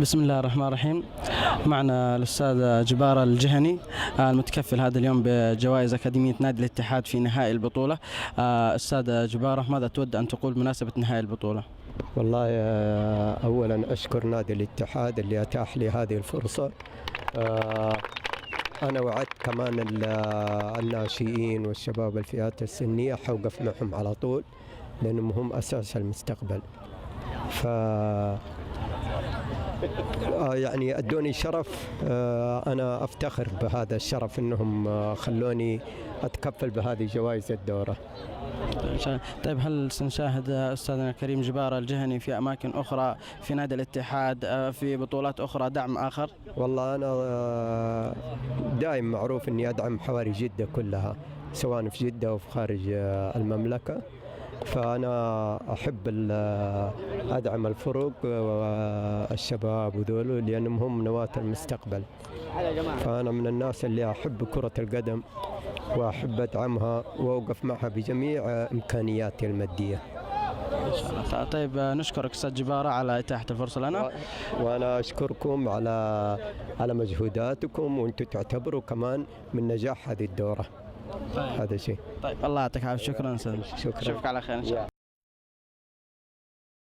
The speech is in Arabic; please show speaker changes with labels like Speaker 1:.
Speaker 1: بسم الله الرحمن الرحيم. معنا الأستاذ جبارة الجهني، المتكفل هذا اليوم بجوائز أكاديمية نادي الاتحاد في نهائي البطولة. أستاذ جبارة، ماذا تود أن تقول بمناسبة نهائي البطولة؟
Speaker 2: والله أولا أشكر نادي الاتحاد اللي أتاح لي هذه الفرصة. أنا وعدت كمان الناشئين والشباب الفئات السنية حوقف معهم على طول، لأنهم هم أساس المستقبل. يعني أدوني شرف، أنا أفتخر بهذا الشرف أنهم خلوني أتكفل بهذه جوائز الدورة.
Speaker 1: طيب، هل سنشاهد أستاذنا الكريم جبارة الجهني في أماكن أخرى في نادي الاتحاد في بطولات أخرى دعم آخر؟
Speaker 2: والله أنا دائم معروف أني أدعم حواري جدة كلها، سواء في جدة أو في خارج المملكة. فأنا أحب أدعم الفرق والشباب وذول، لأنهم هم نواة المستقبل. فأنا من الناس اللي أحب كرة القدم وأحب أدعمها وأوقف معها بجميع إمكانياتي المادية.
Speaker 1: طيب، نشكرك أستاذ جبارة على إتاحة الفرصة لنا.
Speaker 2: وأنا أشكركم على مجهوداتكم، وأنتم تعتبروا كمان من نجاح هذه الدورة.
Speaker 1: طيب.
Speaker 2: هذا شيء.
Speaker 1: طيب، الله يعطيك العافية. شكرا أستاذ.
Speaker 2: شكرا.
Speaker 1: أشوفك على خير إن شاء الله.